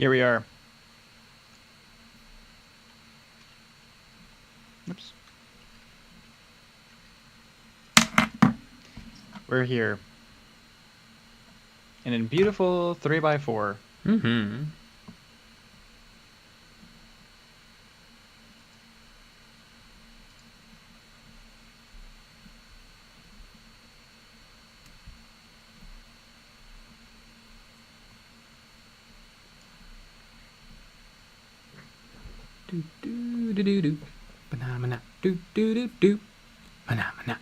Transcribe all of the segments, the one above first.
Here we are. Oops. We're here. And in beautiful 3x4. Mm-hmm. Do do do do do. Banana do do do do. Banana.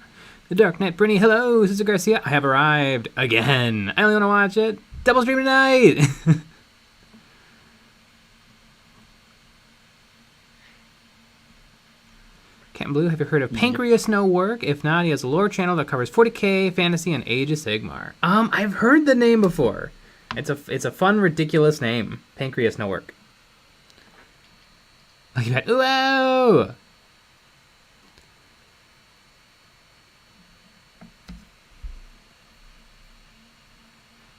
The Dark Knight Brinny, hello, Sister Garcia. I have arrived again. I only want to watch it. Double stream tonight. Captain Blue, have you heard of Pancreas No Work? If not, he has a lore channel that covers 40k, fantasy, and Age of Sigmar. I've heard the name before. It's a fun, ridiculous name. Pancreas No Work. Look at that. Whoa!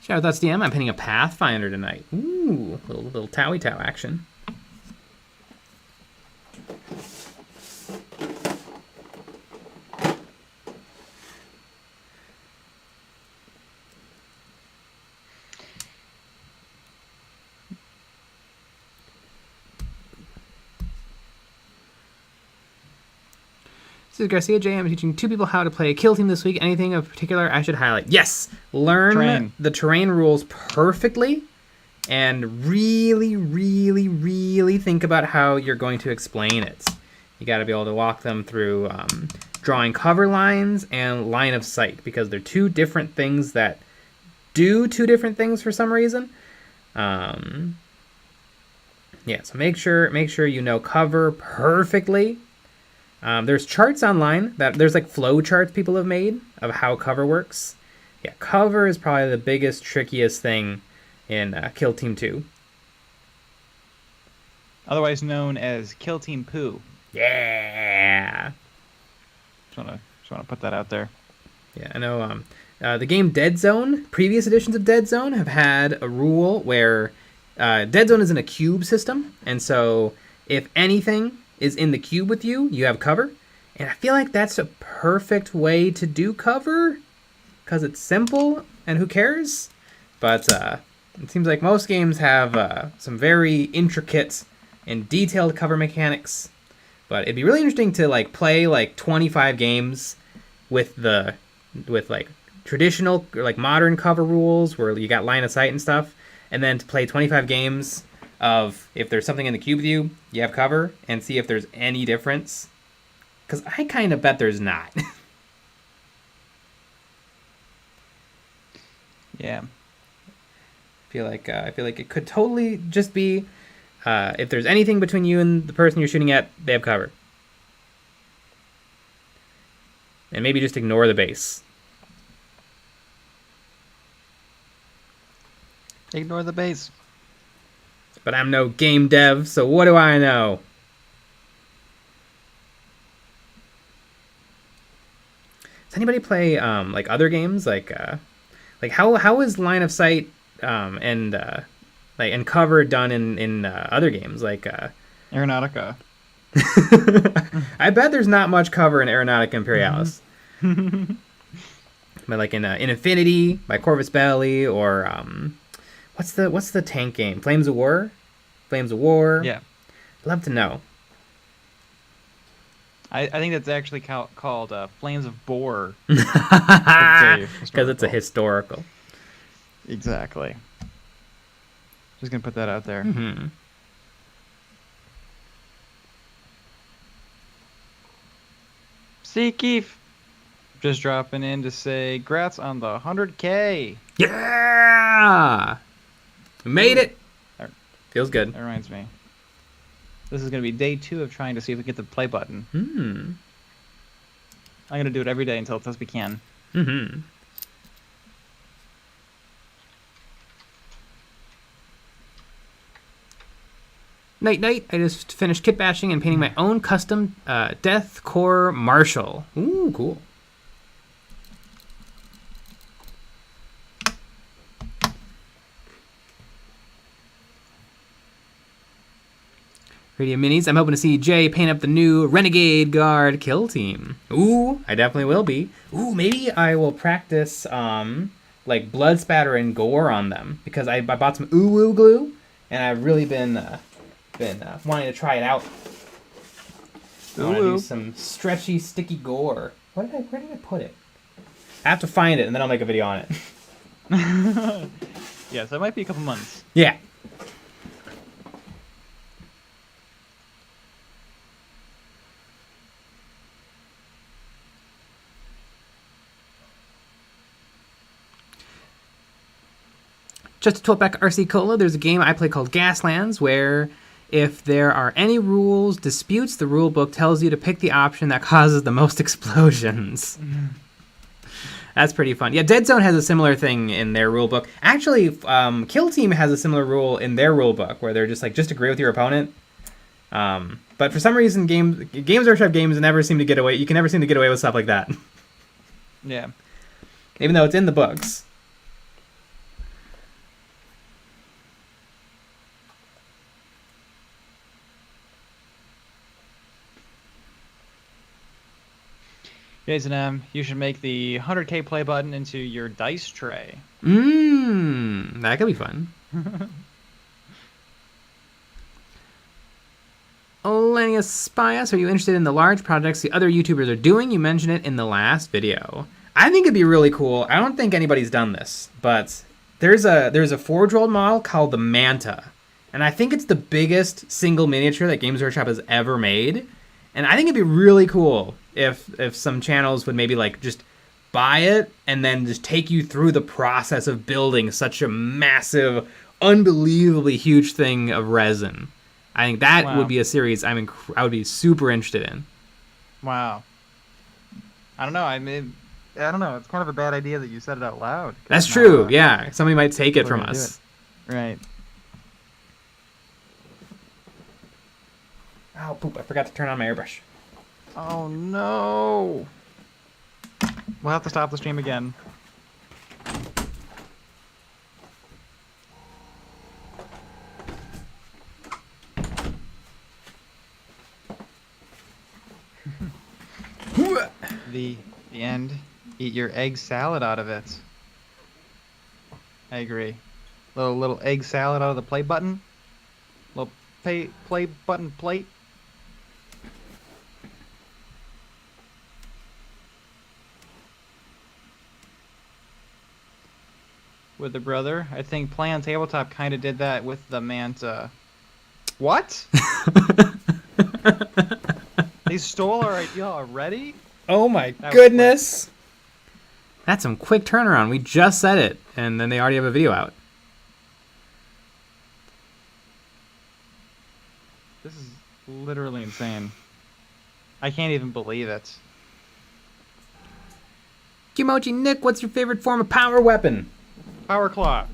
Shout out, that's DM. I'm pinning a Pathfinder tonight. Ooh, little Towie Tow action. This is Garcia J. I'm teaching 2 people how to play a kill team this week. Anything of particular I should highlight? Yes! Learn the terrain rules perfectly and really, really, really think about how you're going to explain it. You got to be able to walk them through drawing cover lines and line of sight because they're 2 different things that do 2 different things for some reason. Yeah, so make sure you know cover perfectly. There's charts online there's like flow charts people have made of how cover works. Yeah, cover is probably the biggest, trickiest thing in Kill Team 2. Otherwise known as Kill Team Poo. Yeah. Just wanna put that out there. Yeah, I know. The game Dead Zone, previous editions of Dead Zone have had a rule where Dead Zone is in a cube system, and so if anything is in the cube with you, you have cover. And I feel like that's a perfect way to do cover because it's simple and who cares? But it seems like most games have some very intricate and detailed cover mechanics. But it'd be really interesting to like play like 25 games with like traditional or like modern cover rules where you got line of sight and stuff, and then to play 25 games of if there's something in the cube with you, you have cover, and see if there's any difference. Because I kind of bet there's not. Yeah. I feel like it could totally just be if there's anything between you and the person you're shooting at, they have cover. And maybe just ignore the base. Ignore the base. But I'm no game dev, so what do I know? Does anybody play like other games like how is line of sight and cover done in other games like Aeronautica? I bet there's not much cover in Aeronautica Imperialis. But like in Infinity by Corvus Belli or what's the tank game? Flames of War? Flames of War? Yeah. I'd love to know. I think that's actually called Flames of Boar. Because it's a historical. Exactly. Just gonna put that out there. Mm-hmm. See, Keith. Just dropping in to say, grats on the 100K. Yeah! We made it! Feels good. That reminds me. This is going to be day 2 of trying to see if we get the play button. Hmm. I'm going to do it every day until it says we can. Mm-hmm. Night. I just finished kit bashing and painting my own custom Death Core Marshal. Ooh, cool. Radio Minis. I'm hoping to see Jay paint up the new Renegade Guard kill team. Ooh, I definitely will be. Ooh, maybe I will practice like blood spatter and gore on them because I bought some uwu glue and I've really been wanting to try it out. I want to do some stretchy, sticky gore. Where did I put it? I have to find it and then I'll make a video on it. Yeah, so it might be a couple months. Yeah. Just to tweet back RC Cola, there's a game I play called Gaslands where if there are any rules disputes, the rule book tells you to pick the option that causes the most explosions. That's pretty fun. Yeah, Dead Zone has a similar thing in their rule book. Actually, Kill Team has a similar rule in their rule book where they're just like, just agree with your opponent. But for some reason, Games Workshop games never seem to get away. You can never seem to get away with stuff like that. Yeah. Even though it's in the books. Jason, you should make the 100k play button into your dice tray. That could be fun. Olenius Spias, are you interested in the large projects the other YouTubers are doing? You mentioned it in the last video. I think it'd be really cool. I don't think anybody's done this, but there's a Forge World model called the Manta, and I think it's the biggest single miniature that Games Workshop has ever made. And I think it'd be really cool if some channels would maybe like just buy it and then just take you through the process of building such a massive, unbelievably huge thing of resin. I think that would be a series I would be super interested in. Wow. I don't know. I don't know. It's kind of a bad idea that you said it out loud. That's true. Yeah. Somebody might take it from us. Right. Oh, poop. I forgot to turn on my airbrush. Oh, no. We'll have to stop the stream again. The end. Eat your egg salad out of it. I agree. Little egg salad out of the play button. Little play button plate. With the brother. I think Play on Tabletop kind of did that with the Manta. What? They stole our idea already? Oh my goodness. That's some quick turnaround. We just said it, and then they already have a video out. This is literally insane. I can't even believe it. Kimochi Nick, what's your favorite form of power weapon? Power Claw.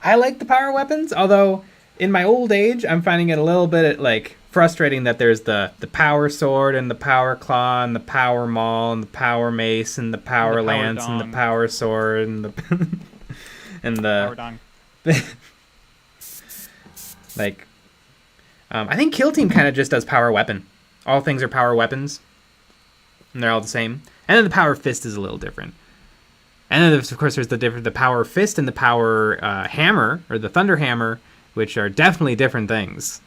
I like the power weapons, although in my old age, I'm finding it a little bit like frustrating that there's the power sword and the power claw and the power maul and the power mace and the power lance and the power sword and the and the power dong. Like, I think Kill Team kind of just does power weapon. All things are power weapons, and they're all the same. And then the power fist is a little different. And then, of course, there's the power fist and the power hammer, or the thunder hammer, which are definitely different things.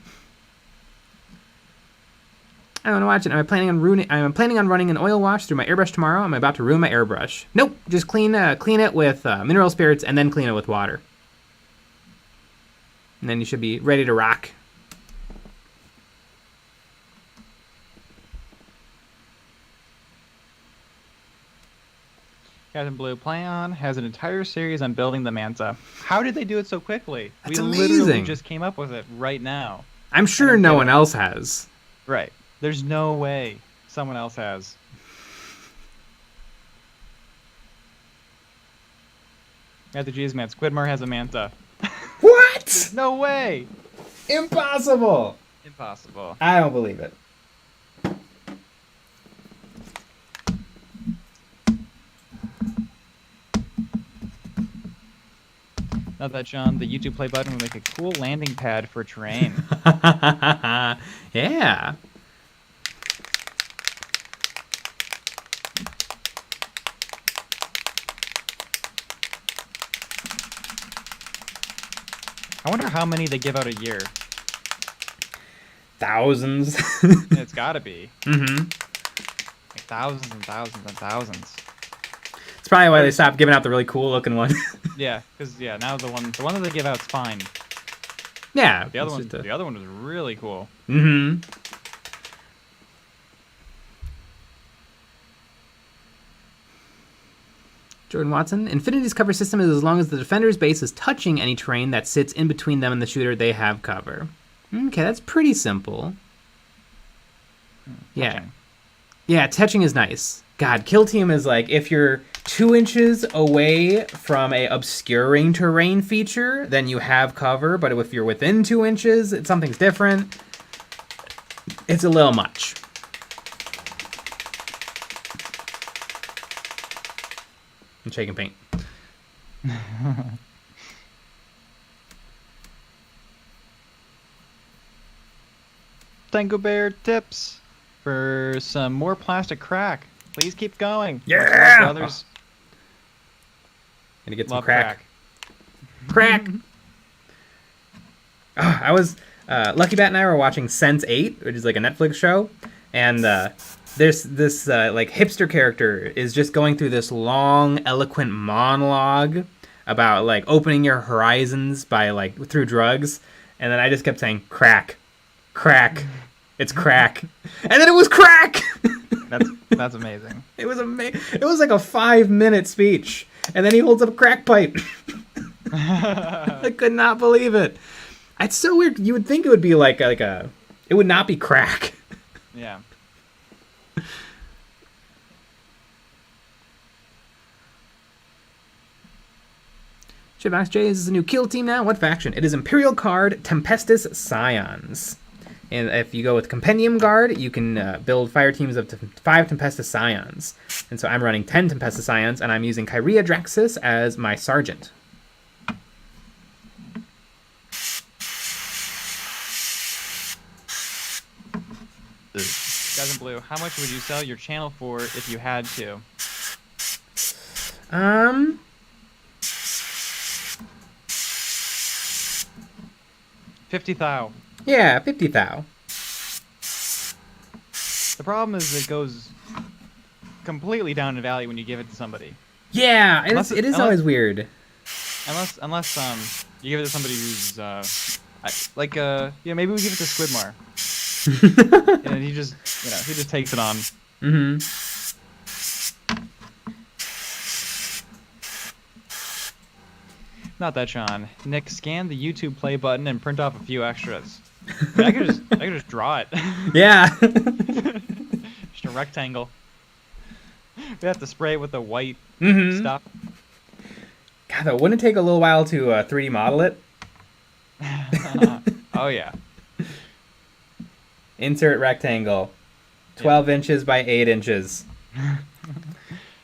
I want to watch it. I'm planning on running an oil wash through my airbrush tomorrow. I'm about to ruin my airbrush. Nope, just clean it with mineral spirits and then clean it with water. And then you should be ready to rock. Captain Blue Playon has an entire series on building the Manta. How did they do it so quickly? That's we amazing. Literally just came up with it right now. I'm sure no one else has. Right. There's no way someone else has. At the G's man, Squidmore has a Manta. What? No way. Impossible. Impossible. I don't believe it. Not that, John. The YouTube play button would make a cool landing pad for terrain. Yeah. I wonder how many they give out a year. Thousands. It's gotta be. Mm-hmm. Like thousands and thousands and thousands. It's probably why they stopped giving out the really cool looking one. Yeah, because now the one that they give out's fine. Yeah. The other one was really cool. Mm-hmm. Jordan Watson, Infinity's cover system is as long as the defender's base is touching any terrain that sits in between them and the shooter, they have cover. Okay, that's pretty simple. Yeah. Touching. Yeah, touching is nice. God, Kill Team is like, if you're 2 inches away from a obscuring terrain feature, then you have cover, but if you're within 2 inches, something's different. It's a little much. I'm shaking paint. Tango Bear tips for some more plastic crack. Please keep going. Yeah! Brothers. Gonna get some Love crack. Crack! Oh, I was... Lucky Bat and I were watching Sense8, which is like a Netflix show, and there's this like hipster character is just going through this long, eloquent monologue about like opening your horizons by like through drugs, and then I just kept saying crack, crack, it's crack, and then it was crack. That's amazing. It was amazing. It was like a 5-minute speech, and then he holds up a crack pipe. I could not believe it. It's so weird. You would think it would be like a it would not be crack. Yeah. Shitbox J is a new kill team now. What faction? It is Imperial Guard Tempestus Scions. And if you go with Compendium Guard, you can build fire teams of 5 Tempestus Scions. And so I'm running 10 Tempestus Scions, and I'm using Kyria Draxus as my sergeant. Guys in Blue, how much would you sell your channel for if you had to? 50 thou. Yeah, 50 thou. The problem is it goes completely down in value when you give it to somebody. Yeah, and it is always weird. Unless you give it to somebody who's maybe we give it to Squidmar. And he just takes it on. Mm-hmm. Not that, Sean. Nick, scan the YouTube play button and print off a few extras. I could just draw it. Yeah. Just a rectangle. We have to spray it with the white stuff. God, though, wouldn't it take a little while to 3D model it? Oh yeah. Insert rectangle. 12 inches by 8 inches.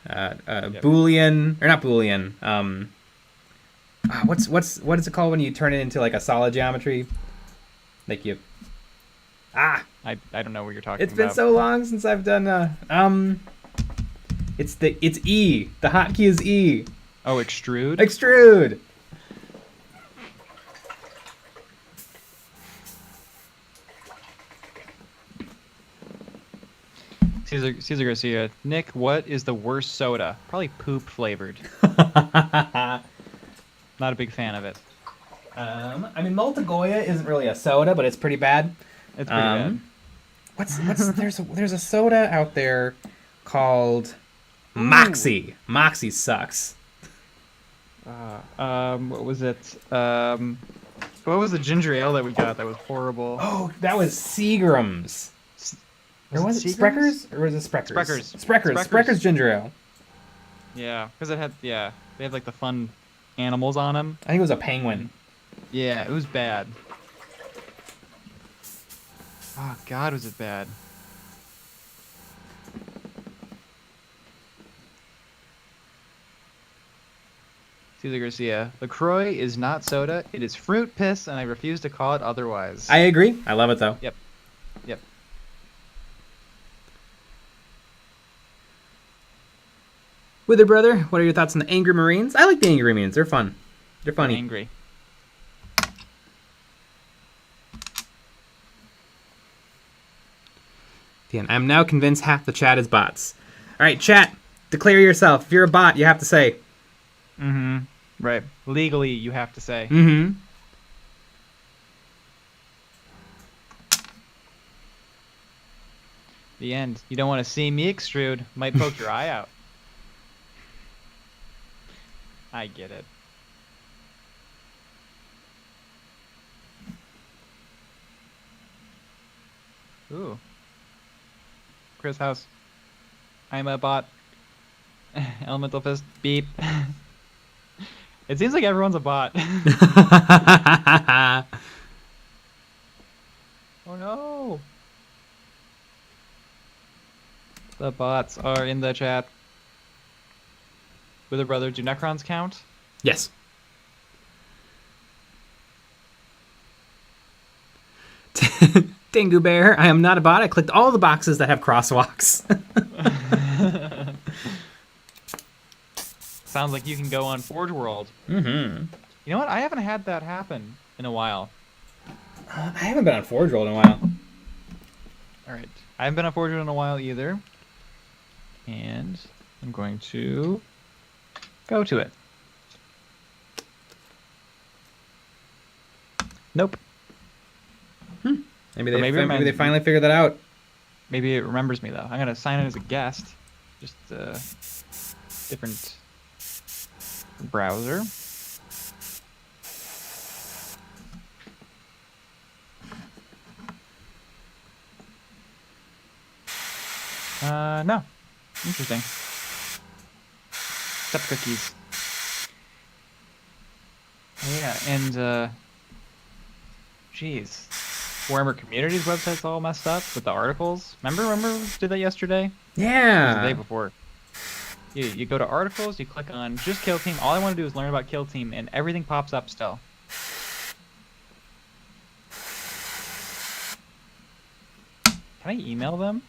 Boolean, or not Boolean. What is it called when you turn it into like a solid geometry? Like you. I don't know what you're talking about. It's been so long since I've done It's E. The hotkey is E. Oh, extrude. Extrude. Caesar Garcia. Nick, what is the worst soda? Probably poop flavored. Not a big fan of it. I mean, Multigoya isn't really a soda, but it's pretty bad. It's pretty bad. There's a soda out there called Moxie. Moxie sucks. What was it? What was the ginger ale that we got that was horrible? Oh, that was Seagram's. Or was it Spreckers? Or was it Spreckers? Spreckers ginger ale. Yeah, because they had like the fun animals on them. I think it was a penguin. Yeah, it was bad. Oh God, was it bad? Cesar Garcia. LaCroix is not soda. It is fruit piss, and I refuse to call it otherwise. I agree. I love it, though. Yep. Yep. Wither Brother, what are your thoughts on the Angry Marines? I like the Angry Marines. They're fun. They're funny. Angry. Dan, I'm now convinced half the chat is bots. All right, chat, declare yourself. If you're a bot, you have to say. Mm-hmm. Right. Legally, you have to say. Mm-hmm. The end. You don't want to see me extrude. Might poke your eye out. I get it. Ooh. Chris House. I'm a bot. Elemental Fist. Beep. It seems like everyone's a bot. Oh no. The bots are in the chat. Wither Brother, do Necrons count? Yes. Dingu Bear, I am not a bot. I clicked all the boxes that have crosswalks. Sounds like you can go on Forge World. Mm-hmm. You know what? I haven't had that happen in a while. I haven't been on Forge World in a while. Alright. I haven't been on Forge World in a while either. And I'm going to go to it. Nope. Maybe Or they maybe they finally figured that out. Maybe it remembers me, though. I'm going to sign in as a guest. Just different browser. No. Interesting. Except cookies. Oh, yeah, and, jeez. Warhammer Community's website's all messed up with the articles. Remember we did that yesterday? Yeah. It was the day before. You go to articles, you click on just Kill Team. All I want to do is learn about Kill Team, and everything pops up still. Can I email them?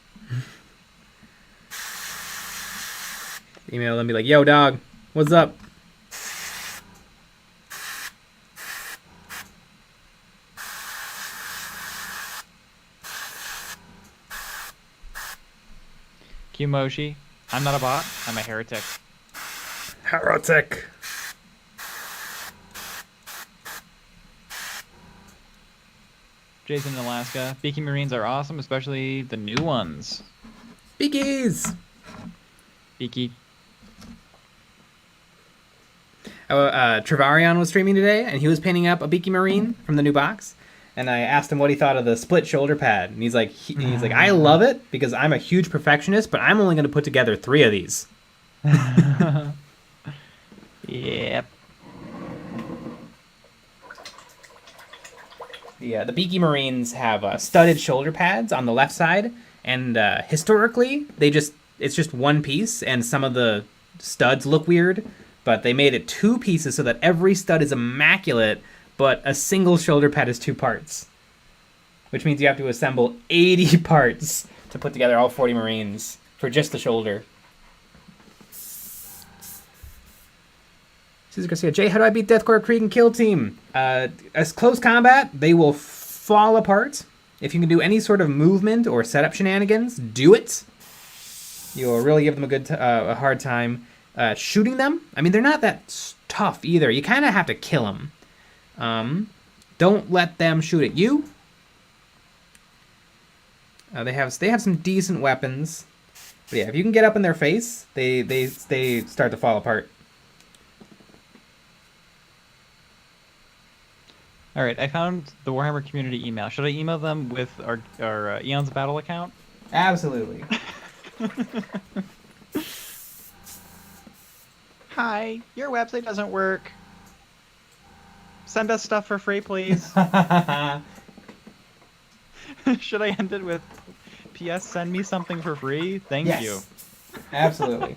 Email them, be like, yo, dog, what's up? Qmoshi, I'm not a bot, I'm a heretic. Heretic. Jason in Alaska, Beaky Marines are awesome, especially the new ones. Beakies! Beaky. Travarion was streaming today, and he was painting up a Beaky Marine from the new box. And I asked him what he thought of the split shoulder pad, and he's like, I love it because I'm a huge perfectionist, but I'm only going to put together 3 of these. Yep. Yeah, the Beaky Marines have studded shoulder pads on the left side, and historically, it's just one piece, and some of the studs look weird, but they made it 2 pieces so that every stud is immaculate, but a single shoulder pad is 2 parts, which means you have to assemble 80 parts to put together all 40 Marines for just the shoulder. Cesar Garcia, Jay, how do I beat Deathcore Krieg and Kill Team? As close combat, they will fall apart. If you can do any sort of movement or setup shenanigans, do it. You'll really give them a hard time. Shooting them, I mean, they're not that tough either. You kind of have to kill them. Don't let them shoot at you. They have some decent weapons. But yeah, if you can get up in their face, they start to fall apart. All right, I found the Warhammer community email. Should I email them with our Eon's Battle account? Absolutely. Hi, your website doesn't work. Send us stuff for free, please. Should I end it with, P.S. Send me something for free? Thank you. Absolutely.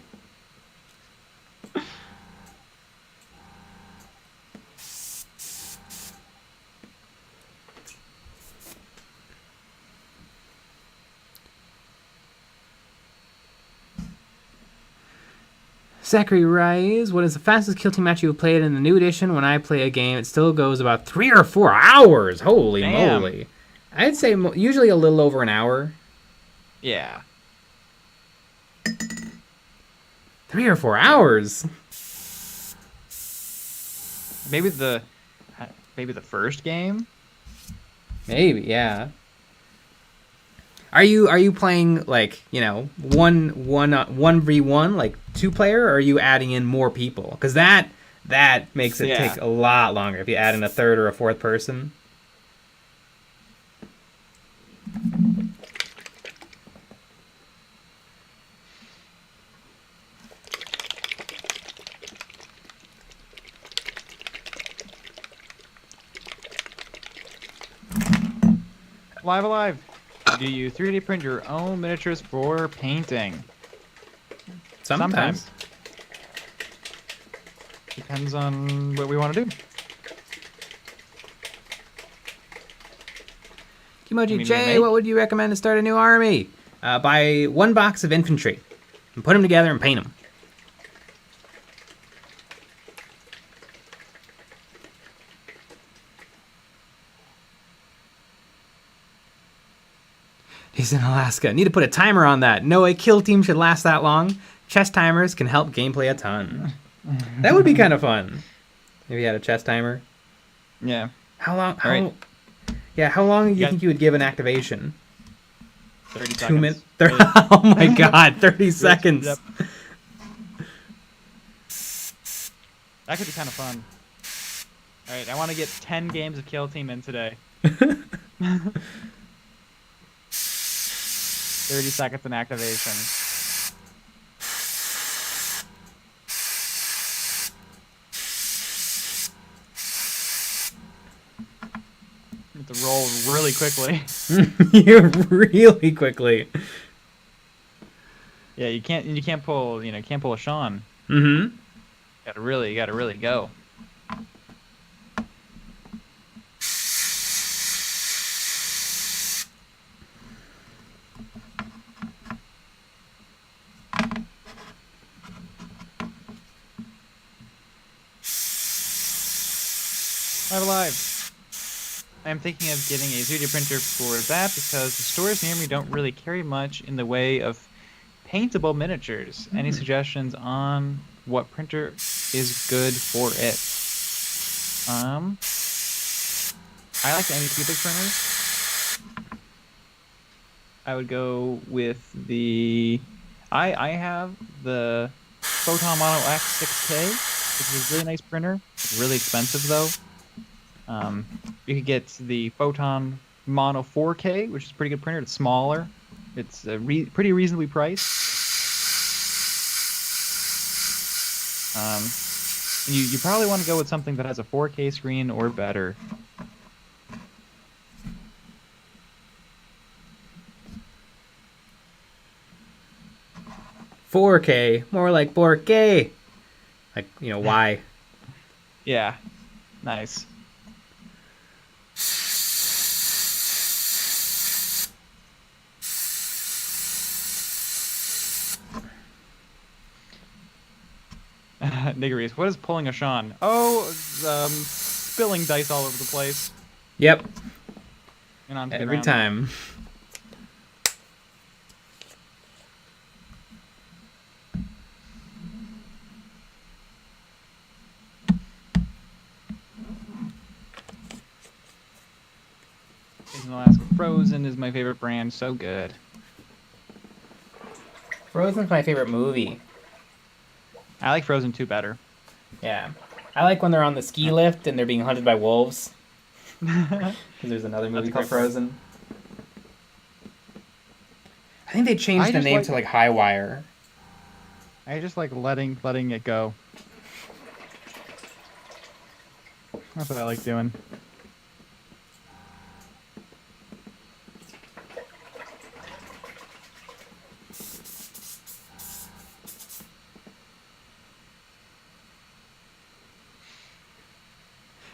Zachary Rise, what is the fastest kill team match you've played in the new edition? When I play a game, it still goes about 3 or 4 hours. Holy Damn. moly. I'd say usually a little over an hour. Yeah. 3 or 4 hours? Maybe the first game? Maybe, yeah. Are you playing like, you know, 1v1 like 2-player, or are you adding in more people? Because that makes it take a lot longer if you add in a third or a fourth person. Alive. Do you 3D print your own miniatures for painting? Sometimes. Depends on what we want to do. Kimoji J, what would you recommend to start a new army? Buy 1 box of infantry and put them together and paint them. He's in Alaska. Need to put a timer on that. No, a kill team should last that long. Chess timers can help gameplay a ton. That would be kind of fun if you had a chess timer. Yeah. How long? How long do you think you would give an activation? 30 seconds. 2 minutes. Oh my god, 30 seconds. Yep. That could be kind of fun. All right, I want to get 10 games of Kill Team in today. 30 seconds in activation. You have to roll really quickly. Really quickly. Yeah, you can't pull a Sean. Mm-hmm. Gotta really go. Alive. I'm thinking of getting a 3D printer for that because the stores near me don't really carry much in the way of paintable miniatures. Any suggestions on what printer is good for it? I like the Anycubic printers. I would go with the... I have the Photon Mono X6K, which is a really nice printer. It's really expensive though. You could get the Photon Mono 4K, which is a pretty good printer. It's smaller. It's pretty reasonably priced. You probably want to go with something that has a 4K screen or better. $4K, more like 4K. Like, you know, why? Yeah, nice. Niggeries, what is pulling a Sean? Oh, spilling dice all over the place. Yep. And onto the Every ground. time. Alaska. Frozen is my favorite brand. So good. Frozen's my favorite movie. I like Frozen 2 better. Yeah. I like when they're on the ski lift and they're being hunted by wolves. Because there's another movie called Frozen. I think they changed the name to like High Wire. I just like letting it go. That's what I like doing.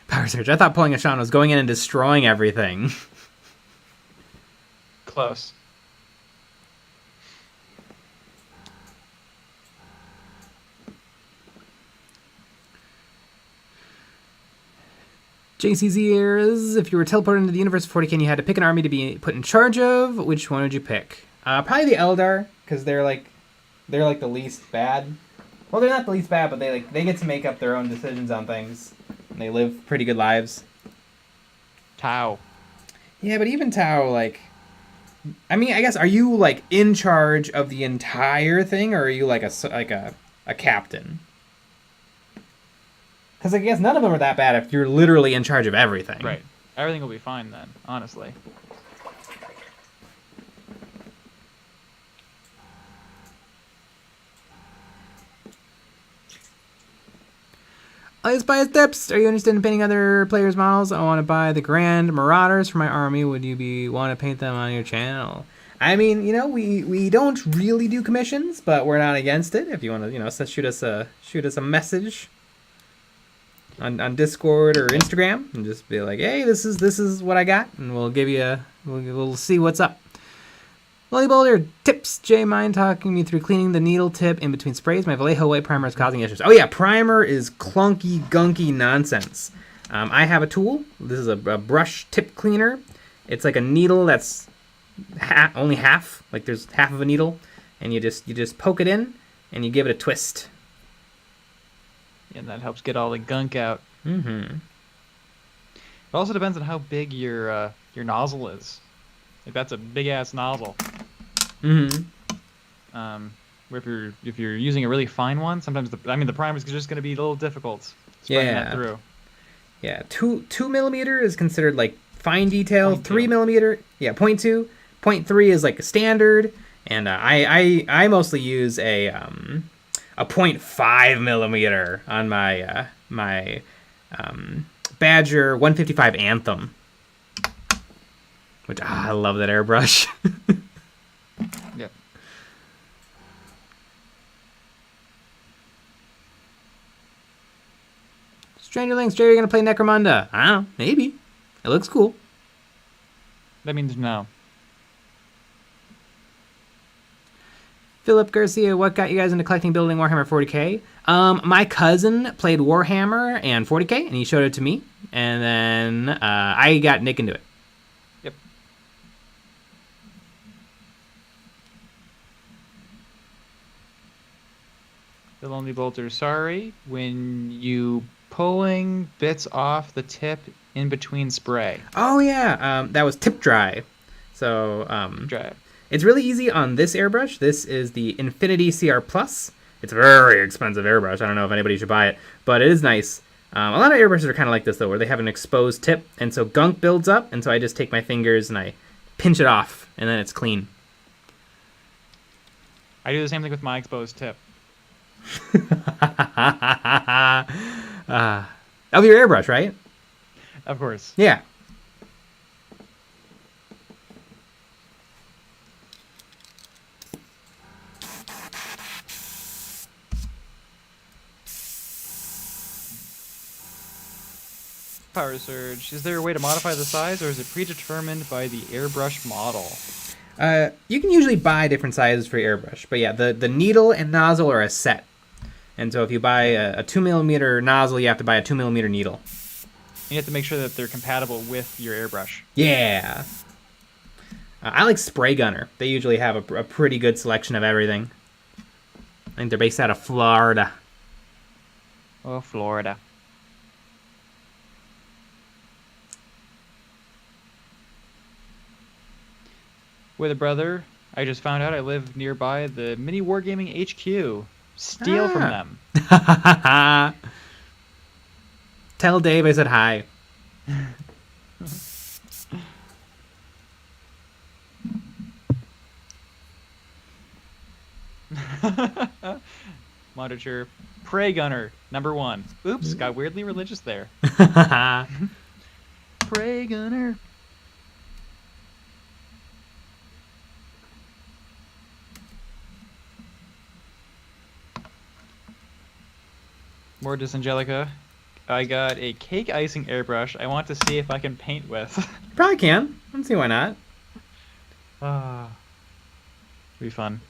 Power Surge. I thought pulling a Sean was going in and destroying everything. Close. JCZ is, if you were teleported into the universe of 40k and you had to pick an army to be put in charge of, which one would you pick? Probably the Eldar, because they're like the least bad. Well, they're not the least bad, but they get to make up their own decisions on things. And they live pretty good lives. Tau. Yeah, but even Tau, like, I mean, I guess, are you like in charge of the entire thing, or are you like a captain? Because I guess none of them are that bad if you're literally in charge of everything. Right. Everything will be fine then, honestly. Let's buy tips. Are you interested in painting other players' models? I want to buy the Grand Marauders for my army. Would you want to paint them on your channel? I mean, you know, we don't really do commissions, but we're not against it. If you want to, you know, shoot us a message on Discord or Instagram and just be like, hey, this is what I got, and we'll give you we'll see what's up. Lily Boulder tips. Jay, mind talking me through cleaning the needle tip in between sprays? My Vallejo white primer is causing issues. Oh yeah, primer is clunky, gunky nonsense. I have a tool. This is a brush tip cleaner. It's like a needle that's only half. Like there's half of a needle, and you just poke it in, and you give it a twist. And that helps get all the gunk out. Mm-hmm. It also depends on how big your nozzle is. Like that's a big ass nozzle. Mm-hmm. Where if you're using a really fine one, sometimes the primer is just going to be a little difficult spreading that through. Yeah, 2 millimeter is considered like fine detail. 3 millimeter, 0.2, 0.3 is like a standard, and I mostly use a 0.5 millimeter on my my Badger 155 Anthem. Which, I love that airbrush. Yep. Strangerlings, Jerry, you're going to play Necromunda? I don't know. Maybe. It looks cool. That means no. Philip Garcia, what got you guys into collecting building Warhammer 40k? My cousin played Warhammer and 40k, and he showed it to me. And then I got Nick into it. Yep. The Lonely Bolter, sorry. When you pulling bits off the tip in between spray. Oh, yeah. That was tip dry. So, Dry. It's really easy on this airbrush. This is the Infinity CR Plus. It's a very expensive airbrush. I don't know if anybody should buy it, but it is nice. A lot of airbrushes are kind of like this, though, where they have an exposed tip, and so gunk builds up, and so I just take my fingers and I pinch it off, and then it's clean. I do the same thing with my exposed tip. Of your airbrush, right? Of course. Yeah. Power Surge. Is there a way to modify the size, or is it predetermined by the airbrush model? You can usually buy different sizes for your airbrush, but yeah, the needle and nozzle are a set. And so if you buy a 2 millimeter nozzle, you have to buy a 2 millimeter needle. You have to make sure that they're compatible with your airbrush. Yeah. I like Spray Gunner. They usually have a pretty good selection of everything. I think they're based out of Florida. Oh, Florida. With a brother, I just found out I live nearby the Mini Wargaming HQ. Steal from them. Tell Dave I said hi. Monitor. Prey Gunner, #1. Oops, got weirdly religious there. Prey Gunner. More Disangelica. I got a cake icing airbrush I want to see if I can paint with. Probably can. Let's see why not. Be fun.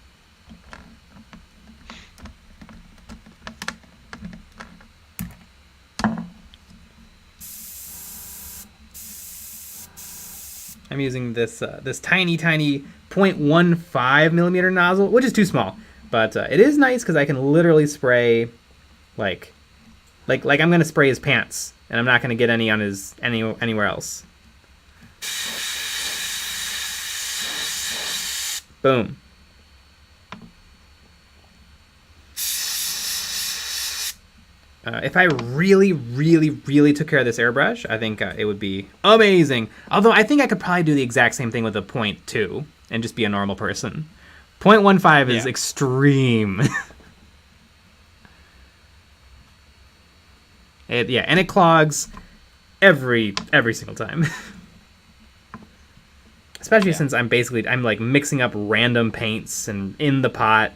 I'm using this this tiny 0.15 millimeter nozzle, which is too small, but it is nice because I can literally spray like I'm gonna spray his pants, and I'm not gonna get any on his anywhere else. Boom. If I really, really, really took care of this airbrush, I think it would be amazing. Although I think I could probably do the exact same thing with a 0.2 and just be a normal person. 0.15 is extreme. And it clogs every single time. Especially since I'm like mixing up random paints and in the pot.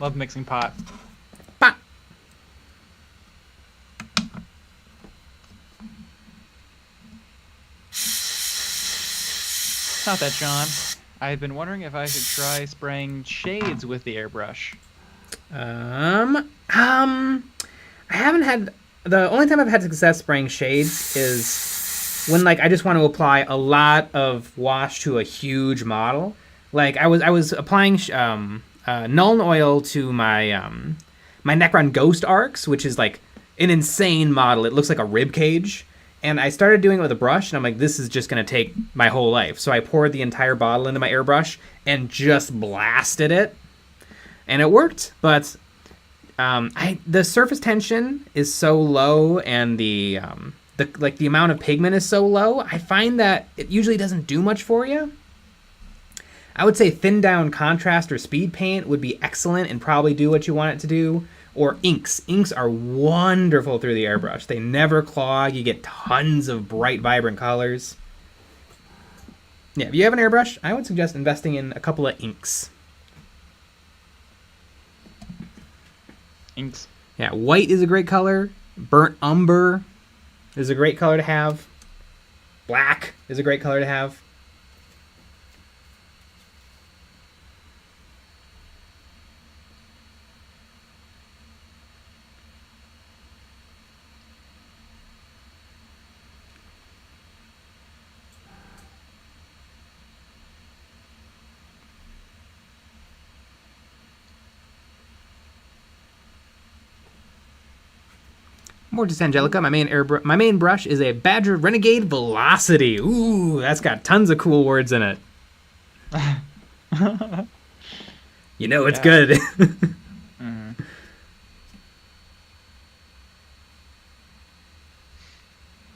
Love mixing pot. Pot. Not that, John. I've been wondering if I should try spraying shades with the airbrush. I haven't had... The only time I've had success spraying shades is when, like, I just want to apply a lot of wash to a huge model. Like, I was applying Nuln oil to my my Necron Ghost Arcs, which is, like, an insane model. It looks like a rib cage. And I started doing it with a brush, and I'm like, this is just going to take my whole life. So I poured the entire bottle into my airbrush and just blasted it. And it worked, but the surface tension is so low, and the amount of pigment is so low, I find that it usually doesn't do much for you. I would say thin down contrast or speed paint would be excellent and probably do what you want it to do. Or inks. Inks are wonderful through the airbrush. They never clog. You get tons of bright, vibrant colors. Yeah, if you have an airbrush, I would suggest investing in a couple of inks. Inks. Yeah, white is a great color. Burnt umber is a great color to have. Black is a great color to have. Mortis Angelica, my main brush is a Badger Renegade Velocity. Ooh, that's got tons of cool words in it. You know it's good. Mm-hmm.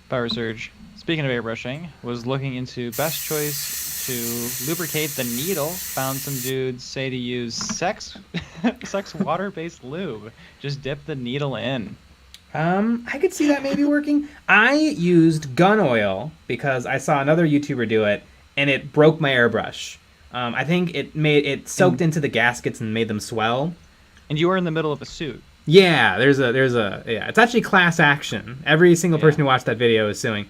Power Surge. Speaking of airbrushing, was looking into best choice to lubricate the needle. Found some dudes say to use sex water-based lube. Just dip the needle in. I could see that maybe working. I used gun oil because I saw another YouTuber do it, and it broke my airbrush. I think it soaked into the gaskets and made them swell. And you were in the middle of a suit. Yeah, it's actually class action. Every single person who watched that video is suing.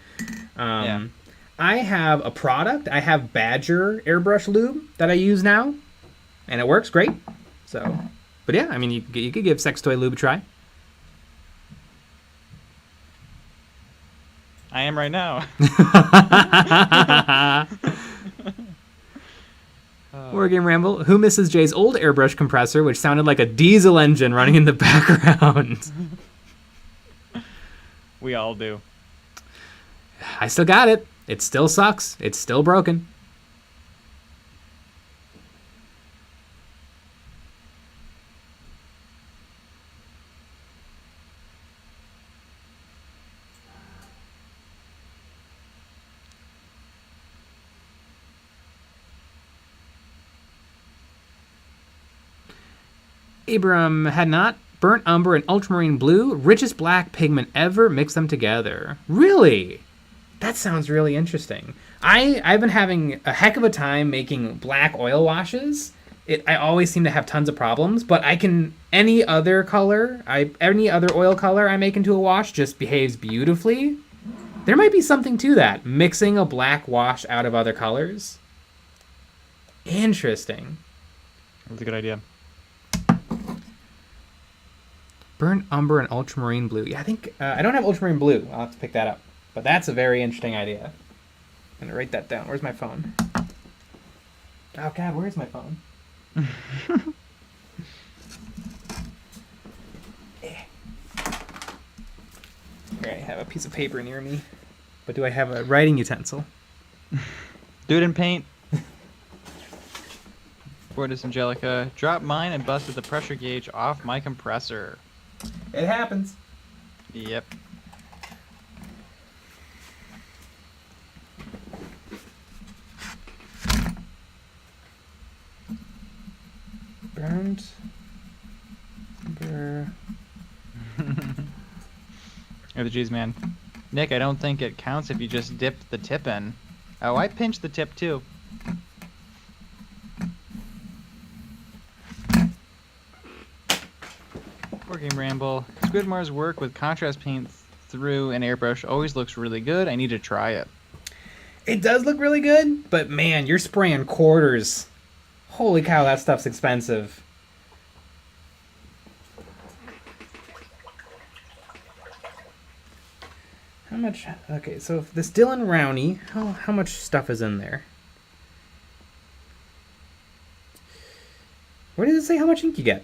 I have a product. I have Badger airbrush lube that I use now, and it works great. So, but yeah, I mean, you could give sex toy lube a try. I am right now. Wargame Ramble. Who misses Jay's old airbrush compressor, which sounded like a diesel engine running in the background? We all do. I still got it. It still sucks. It's still broken. Abram had not. Burnt umber and ultramarine blue, richest black pigment ever. Mix them together. Really? That sounds really interesting. I've been having a heck of a time making black oil washes. I always seem to have tons of problems, but any other oil color I make into a wash just behaves beautifully. There might be something to that. Mixing a black wash out of other colors. Interesting. That's a good idea. Burnt umber and ultramarine blue. Yeah, I think I don't have ultramarine blue. I'll have to pick that up. But that's a very interesting idea. I'm gonna write that down. Where's my phone? Oh God, where's my phone? Here, I have a piece of paper near me. But do I have a writing utensil? Do it in paint. Fortis Angelica. Dropped mine and busted the pressure gauge off my compressor. It happens. Yep. Burnt. Oh, the G's, man. Nick, I don't think it counts if you just dipped the tip in. Oh, I pinched the tip too. Working ramble. Squidmar's work with contrast paint through an airbrush always looks really good. I need to try it. It does look really good, but man, you're spraying quarters. Holy cow, that stuff's expensive. How much? Okay, so if this Dylan Rowney, how much stuff is in there? Where does it say how much ink you get?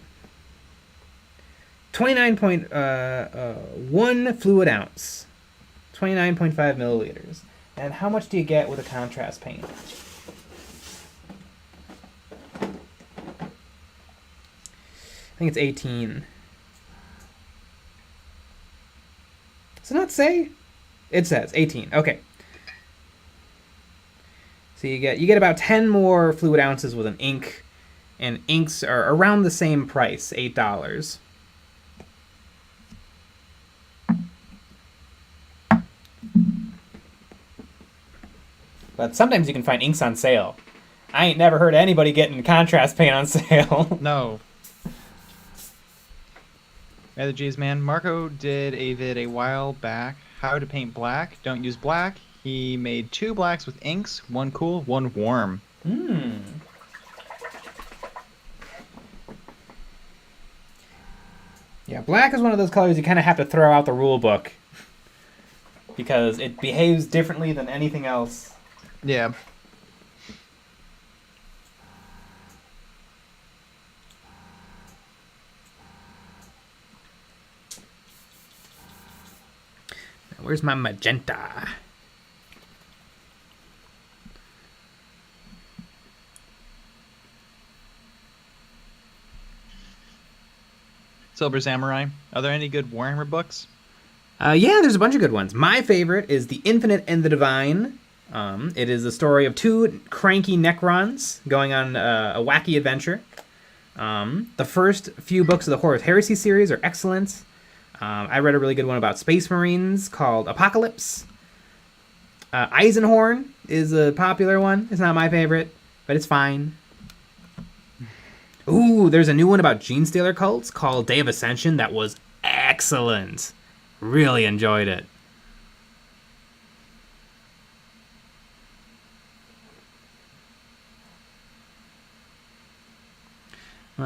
29.1 fluid ounce. 29.5 milliliters. And how much do you get with a contrast paint? I think it's 18. Does it not say? It says 18. Okay. So you get about 10 more fluid ounces with an ink, and inks are around the same price, $8. But sometimes you can find inks on sale. I ain't never heard of anybody getting contrast paint on sale. No. Yeah, the G's, man. Marco did a vid a while back. How to paint black. Don't use black. He made 2 blacks with inks. 1 cool, 1 warm. Yeah, black is one of those colors you kind of have to throw out the rule book. Because it behaves differently than anything else. Yeah. Where's my magenta? Silver Samurai. Are there any good Warhammer books? Yeah, there's a bunch of good ones. My favorite is The Infinite and the Divine. It is the story of 2 cranky Necrons going on a wacky adventure. The first few books of the Horus Heresy series are excellent. I read a really good one about Space Marines called Apocalypse. Eisenhorn is a popular one. It's not my favorite, but it's fine. Ooh, there's a new one about Genestealer cults called Day of Ascension that was excellent. Really enjoyed it.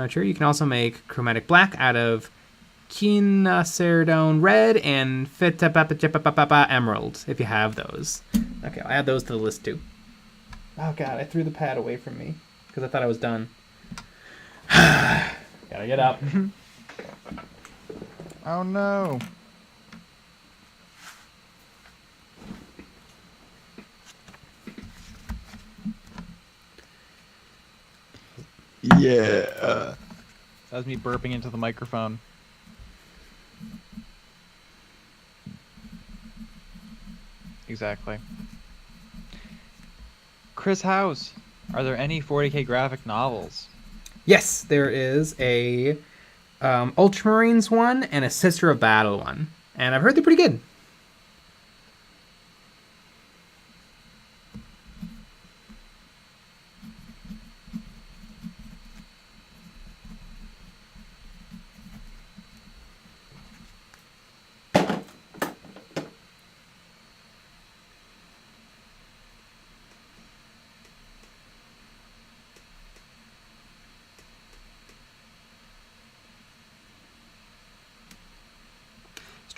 Sure, you can also make chromatic black out of Quinacerdone red and emerald if you have those. Okay, I'll add those to the list too. Oh god, I threw the pad away from me because I thought I was done. Gotta get up. Oh no. Yeah. That was me burping into the microphone. Exactly. Chris House, are there any 40k graphic novels? Yes, there is a Ultramarines one and a Sister of Battle one. And I've heard they're pretty good.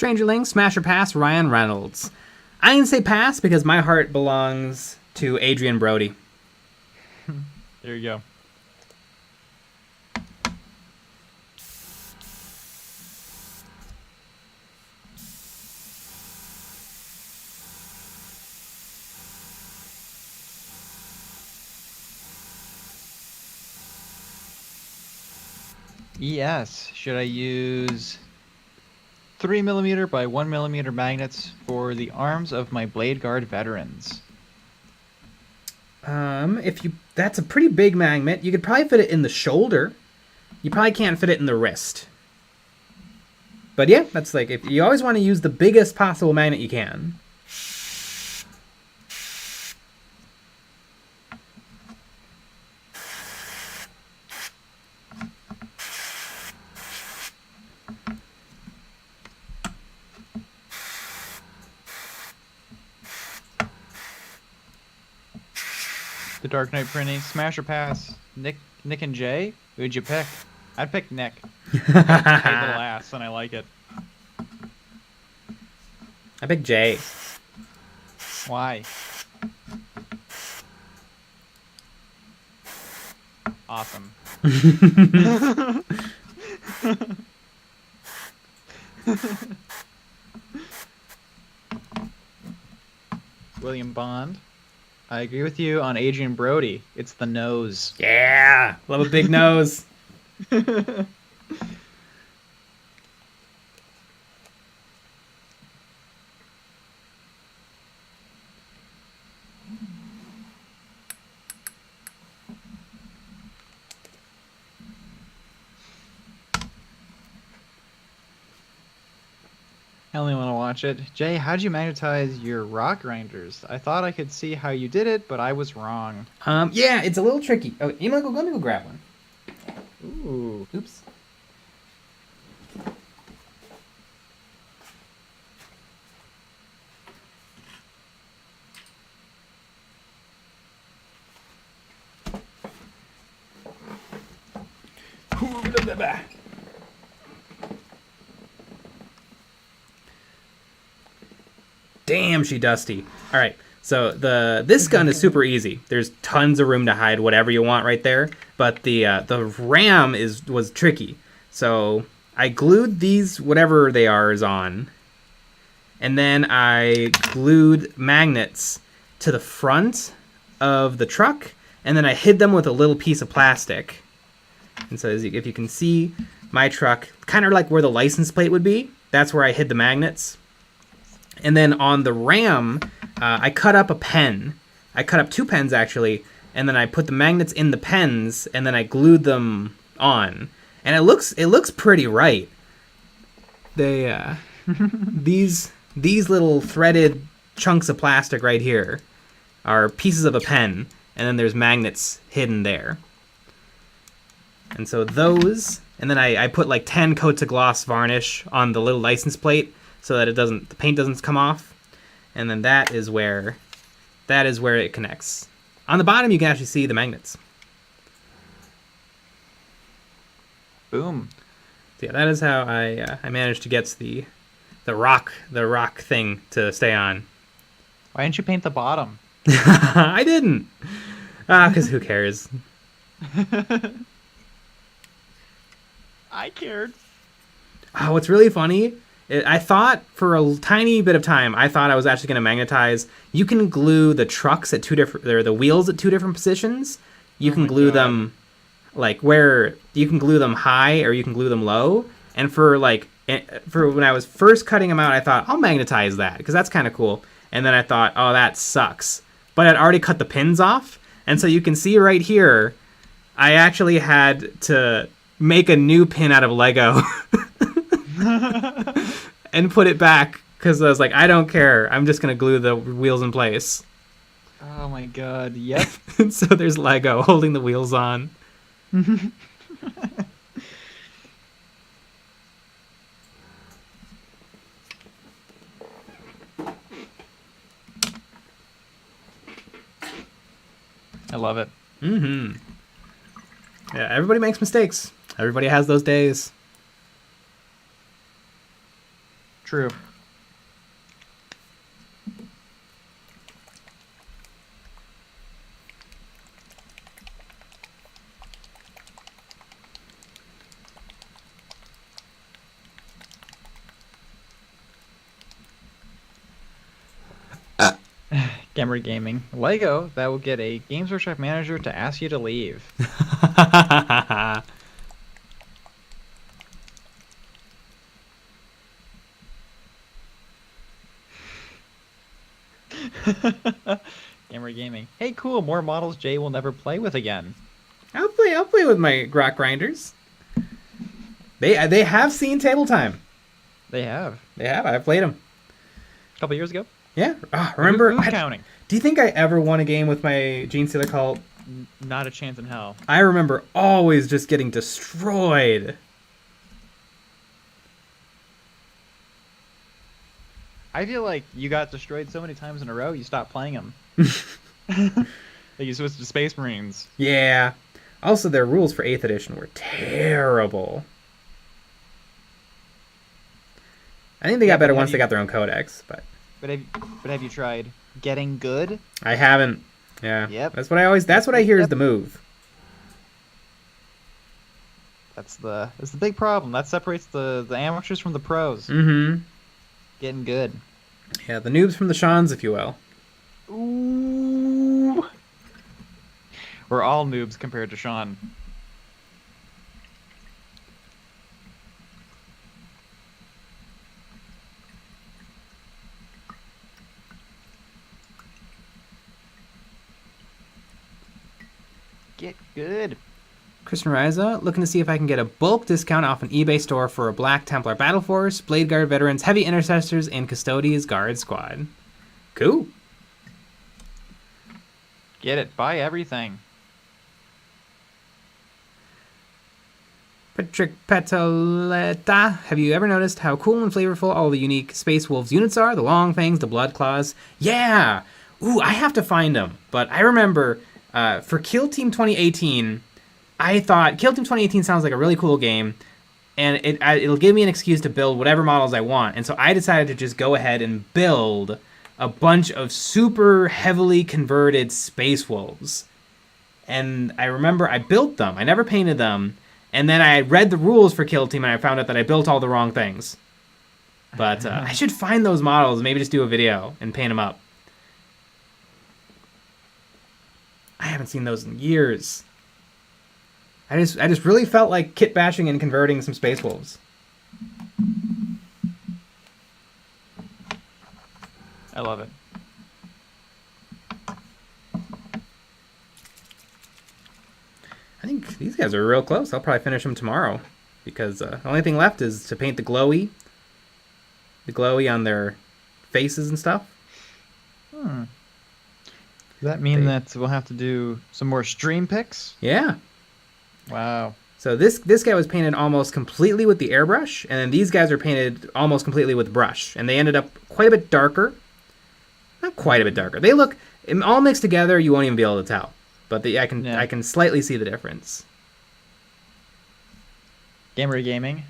Strangerling, smash or pass, Ryan Reynolds. I didn't say pass because my heart belongs to Adrian Brody. There you go. ES. Should I use 3mm by 1mm magnets for the arms of my Blade Guard veterans? That's a pretty big magnet. You could probably fit it in the shoulder. You probably can't fit it in the wrist. But yeah, that's like, if you always want to use the biggest possible magnet you can. The Dark Knight printing, smash or pass? Nick and Jay? Who'd you pick? I'd pick Nick. He's a little ass, and I like it. I picked Jay. Why? Awesome. William Bond. I agree with you on Adrian Brody. It's the nose. Yeah, love a big nose. I only want to watch it. Jay, how'd you magnetize your rock grinders? I thought I could see how you did it, but I was wrong. Yeah, it's a little tricky. Oh, you want to go? Let me go grab one. Ooh. Oops. Damn, she dusty. All right, so this gun is super easy. There's tons of room to hide whatever you want right there, but the ram was tricky. So I glued these whatever they are is on, and then I glued magnets to the front of the truck, and then I hid them with a little piece of plastic. And so if you can see my truck, kind of like where the license plate would be, that's where I hid the magnets. And then on the ram, I cut up a pen. I cut up 2 pens, actually, and then I put the magnets in the pens, and then I glued them on. And it looks pretty right. They these little threaded chunks of plastic right here are pieces of a pen, and then there's magnets hidden there. And so those, and then I put like 10 coats of gloss varnish on the little license plate, so that the paint doesn't come off, and then that is where it connects. On the bottom, you can actually see the magnets. Boom. So yeah, that is how I managed to get the rock thing to stay on. Why didn't you paint the bottom? I didn't. Because who cares? I cared. Oh, what's really funny, I thought for a tiny bit of time, I thought I was actually going to magnetize. You can glue the trucks at the wheels at 2 different positions. You can glue them, like where you can glue them high or you can glue them low. And for when I was first cutting them out, I thought I'll magnetize that because that's kind of cool. And then I thought, oh, that sucks. But I'd already cut the pins off, and so you can see right here, I actually had to make a new pin out of Lego. And put it back because I was like, I don't care. I'm just going to glue the wheels in place. Oh my god, yep. So there's Lego holding the wheels on. I love it. Mm-hmm. Yeah, everybody makes mistakes. Everybody has those days. True. Gamer Gaming. Lego that will get a Games Workshop manager to ask you to leave. Gamer Gaming. Hey, cool. More models Jay will never play with again. I'll play with my rock grinders. They have seen table time. They have. They have. I've played them. A couple years ago. Yeah. Remember? Who's counting? Do you think I ever won a game with my Gene Stealer cult? Not a chance in hell. I remember always just getting destroyed. I feel like you got destroyed so many times in a row, you stopped playing them. Like you switched to Space Marines. Yeah. Also, their rules for 8th edition were terrible. I think they got better once they got their own codex, but have you tried getting good? I haven't. Yeah. Yep. That's what I hear is the move. That's the big problem. That separates the amateurs from the pros. Mm-hmm. Getting good. Yeah, the noobs from the Shans, if you will. Ooh. We're all noobs compared to Sean. Get good. Christian Riza, looking to see if I can get a bulk discount off an eBay store for a Black Templar Battle Force, Blade Guard Veterans, Heavy Intercessors, and Custodes Guard Squad. Cool. Get it. Buy everything. Patrick Petoleta, have you ever noticed how cool and flavorful all the unique Space Wolves units are? The Long Fangs, the Blood Claws. Yeah! Ooh, I have to find them. But I remember for Kill Team 2018... I thought Kill Team 2018 sounds like a really cool game, and it'll give me an excuse to build whatever models I want. And so I decided to just go ahead and build a bunch of super heavily converted Space Wolves. And I remember I built them. I never painted them. And then I read the rules for Kill Team, and I found out that I built all the wrong things. But I should find those models and maybe just do a video and paint them up. I haven't seen those in years. I just really felt like kit bashing and converting some Space Wolves. I love it. I think these guys are real close. I'll probably finish them tomorrow because the only thing left is to paint the glowy on their faces and stuff. Does that mean that we'll have to do some more stream pics? Yeah. Wow. So this guy was painted almost completely with the airbrush, and then these guys are painted almost completely with brush, and they ended up quite a bit darker. Not quite a bit darker. They look all mixed together. You won't even be able to tell, but I can slightly see the difference. Gamer Gaming.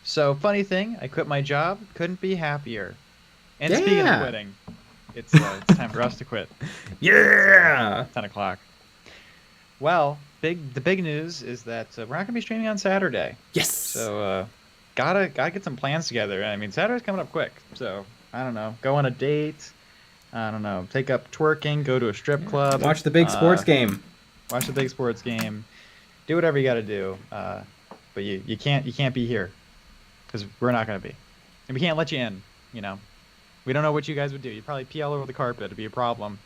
So funny thing, I quit my job. Couldn't be happier. And Yeah. speaking of quitting, it's time for us to quit. Yeah. 10 o'clock. Well, the big news is that we're not gonna be streaming on Saturday. Yes. So gotta get some plans together. I mean, Saturday's coming up quick. So I don't know. Go on a date. I don't know. Take up twerking. Go to a strip club. Watch the big sports game. Watch the big sports game. Do whatever you got to do. But you can't be here because we're not gonna be, and we can't let you in. You know, we don't know what you guys would do. You'd probably pee all over the carpet. It'd be a problem.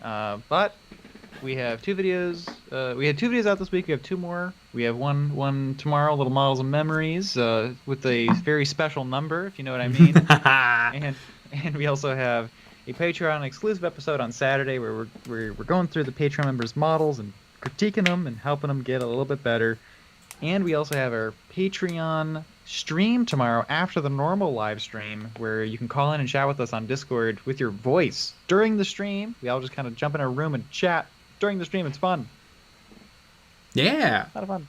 But we have 2 videos. We had 2 videos out this week. We have 2 more. We have one tomorrow, Little Models and Memories, with a very special number, if you know what I mean. and we also have a Patreon exclusive episode on Saturday where we're going through the Patreon members' models and critiquing them and helping them get a little bit better. And we also have our Patreon stream tomorrow after the normal live stream where you can call in and chat with us on Discord with your voice during the stream. We all just kind of jump in our room and chat during the stream. It's fun. Yeah. A lot of fun.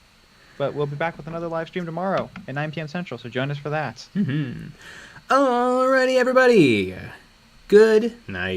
But we'll be back with another live stream tomorrow at 9 p.m. Central, so join us for that. Mm-hmm. Alrighty, everybody. Good night.